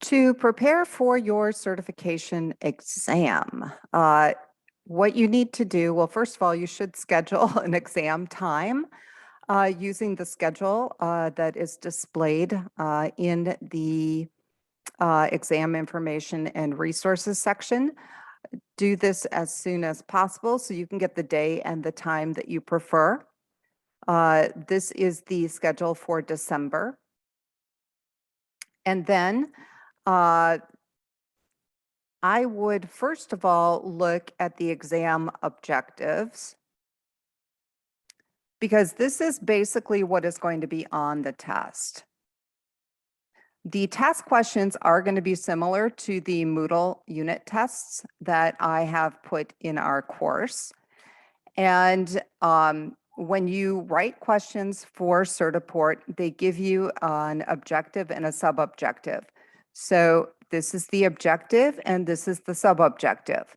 To prepare for your certification exam, what you need to do, well, first of all, you should schedule an exam time using the schedule that is displayed in the exam information and resources section. Do this as soon as possible so you can get the day and the time that you prefer. This is the schedule for December. And then I would first of all look at the exam objectives, because this is basically what is going to be on the test. The test questions are going to be similar to the Moodle unit tests that I have put in our course. And when you write questions for Certiport, they give you an objective and a sub-objective. So this is the objective and this is the sub-objective.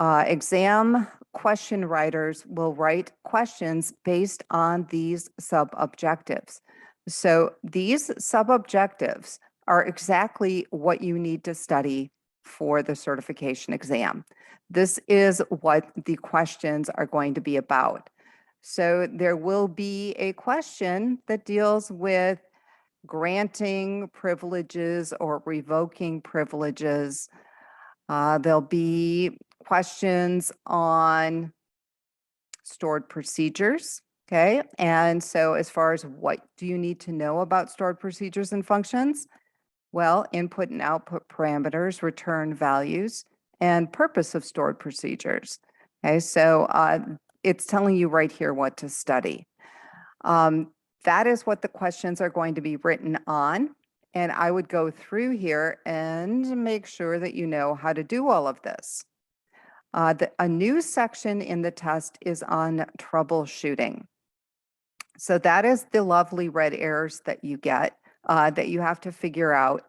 Exam question writers will write questions based on these sub-objectives. So these sub-objectives are exactly what you need to study for the certification exam. This is what the questions are going to be about. So there will be a question that deals with granting privileges or revoking privileges. There'll be questions on stored procedures. Okay, and so as far as what do you need to know about stored procedures and functions? Well, input and output parameters, return values, and purpose of stored procedures. Okay, so it's telling you right here what to study. That is what the questions are going to be written on. And I would go through here and make sure that you know how to do all of this. A new section in the test is on troubleshooting. So that is the lovely red errors that you get, that you have to figure out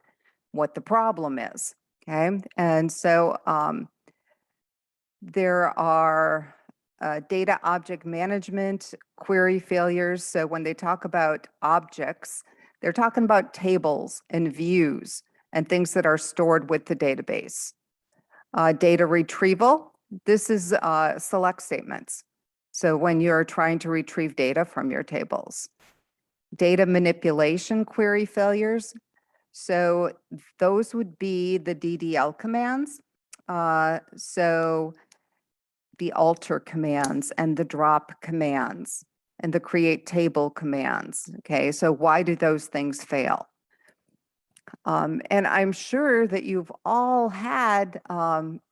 what the problem is. Okay, and so there are data object management query failures. So when they talk about objects, they're talking about tables and views and things that are stored with the database. Data retrieval, this is select statements. So when you're trying to retrieve data from your tables. Data manipulation query failures. So those would be the DDL commands. So the alter commands and the drop commands and the create table commands. Okay, so why do those things fail? And I'm sure that you've all had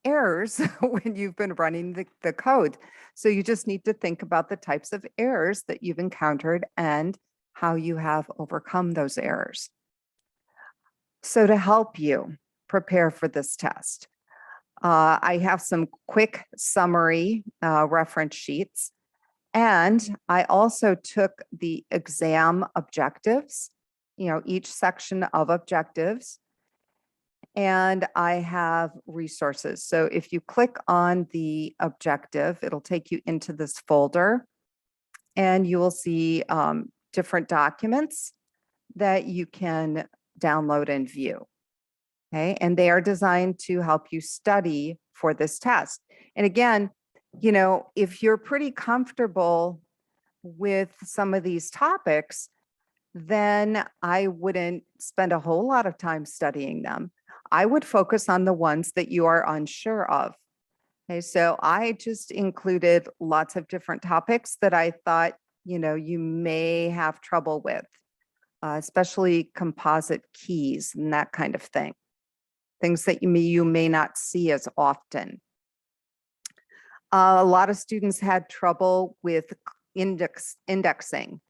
errors when you've been running the code. So you just need to think about the types of errors that you've encountered and how you have overcome those errors. So to help you prepare for this test, I have some quick summary reference sheets. And I also took the exam objectives, each section of objectives, and I have resources. So if you click on the objective, it'll take you into this folder and you will see different documents that you can download and view. Okay, and they are designed to help you study for this test. And again, if you're pretty comfortable with some of these topics, then I wouldn't spend a whole lot of time studying them. I would focus on the ones that you are unsure of. Okay, so I just included lots of different topics that I thought, you may have trouble with, especially composite keys and that kind of thing. Things that you may not see as often. A lot of students had trouble with indexing.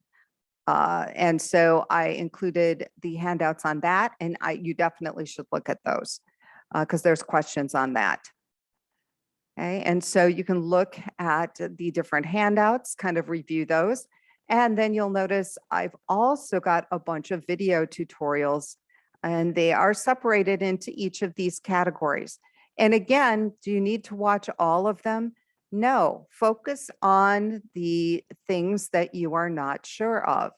And so I included the handouts on that, and you definitely should look at those because there's questions on that. Okay, and so you can look at the different handouts, kind of review those. And then you'll notice I've also got a bunch of video tutorials, and they are separated into each of these categories. And again, do you need to watch all of them? No, focus on the things that you are not sure of.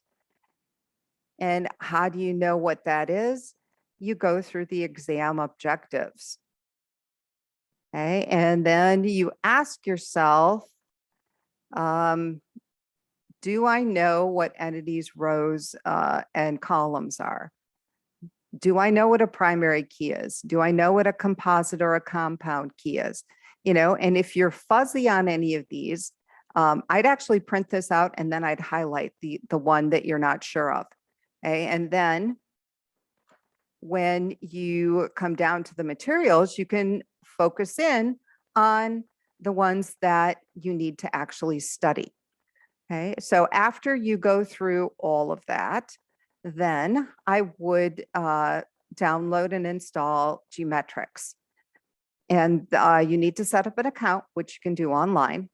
And how do you know what that is? you go through the exam objectives. Okay, and then you ask yourself, do I know what entities, rows, and columns are? Do I know what a primary key is? Do I know what a composite or a compound key is? And if you're fuzzy on any of these, I'd actually print this out and then I'd highlight the one that you're not sure of. Okay, and then when you come down to the materials, you can focus in on the ones that you need to actually study. Okay, so after you go through all of that, then I would download and install Gmetrix. And you need to set up an account, which you can do online.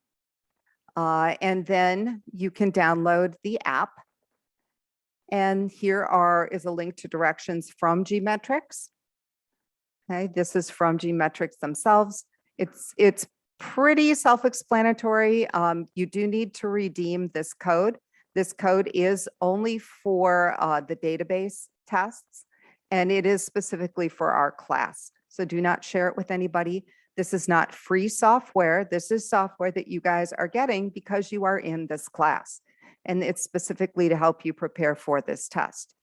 And then you can download the app. And here is a link to directions from Gmetrix. Okay, this is from Gmetrix themselves. It's pretty self-explanatory. You do need to redeem this code. This code is only for the database tests, and it is specifically for our class. So do not share it with anybody. This is not free software. This is software that you guys are getting because you are in this class. And it's specifically to help you prepare for this test.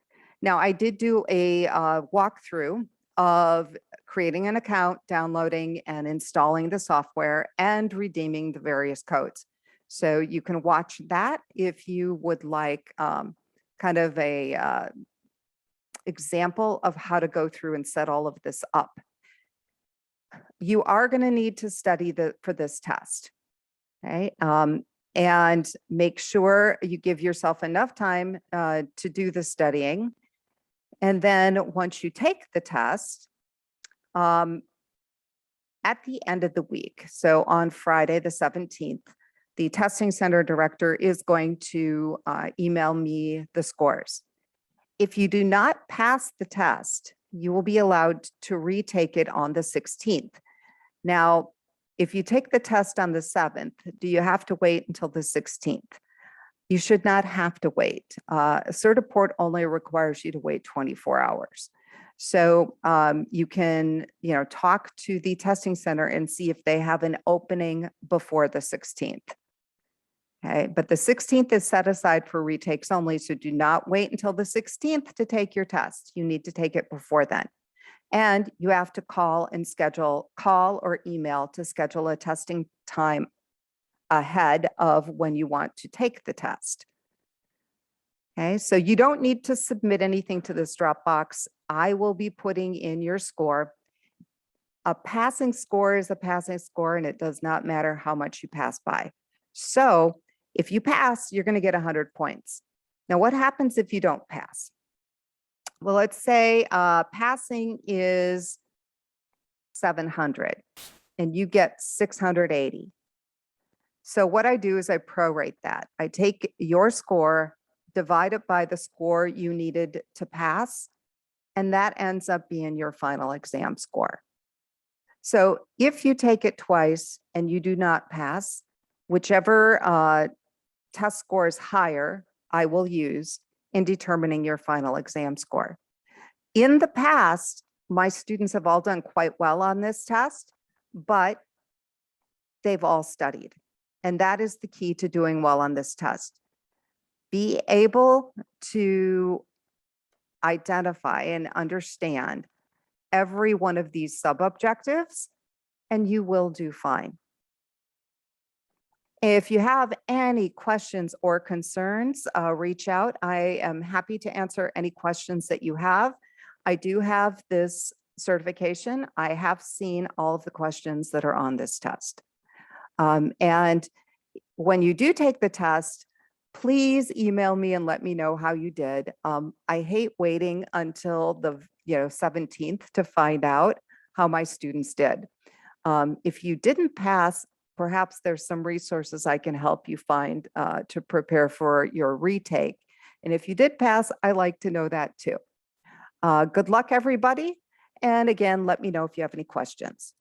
Now, I did do a walkthrough of creating an account, downloading and installing the software, and redeeming the various codes. So you can watch that if you would like kind of a example of how to go through and set all of this up. You are going to need to study for this test, okay? And make sure you give yourself enough time to do the studying. And then once you take the test, at the end of the week, so on Friday the 17th, the testing center director is going to email me the scores. If you do not pass the test, you will be allowed to retake it on the 16th. Now, if you take the test on the 7th, do you have to wait until the 16th? You should not have to wait. Certiport only requires you to wait 24 hours. So you can, talk to the testing center and see if they have an opening before the 16th. Okay, but the 16th is set aside for retakes only, so do not wait until the 16th to take your test. You need to take it before then. And you have to call or email to schedule a testing time ahead of when you want to take the test. Okay, so you don't need to submit anything to this Dropbox. I will be putting in your score. A passing score is a passing score, and it does not matter how much you pass by. So if you pass, you're going to get 100 points. Now, what happens if you don't pass? Well, let's say passing is 700 and you get 680. So what I do is I prorate that. I take your score, divide it by the score you needed to pass, and that ends up being your final exam score. So if you take it twice and you do not pass, whichever test score is higher, I will use in determining your final exam score. In the past, my students have all done quite well on this test, but they've all studied. And that is the key to doing well on this test. Be able to identify and understand every one of these sub-objectives, and you will do fine. If you have any questions or concerns, reach out. I am happy to answer any questions that you have. I do have this certification. I have seen all of the questions that are on this test. And when you do take the test, please email me and let me know how you did. I hate waiting until the 17th to find out how my students did. If you didn't pass, perhaps there's some resources I can help you find to prepare for your retake. And if you did pass, I like to know that too. Good luck, everybody. And again, let me know if you have any questions.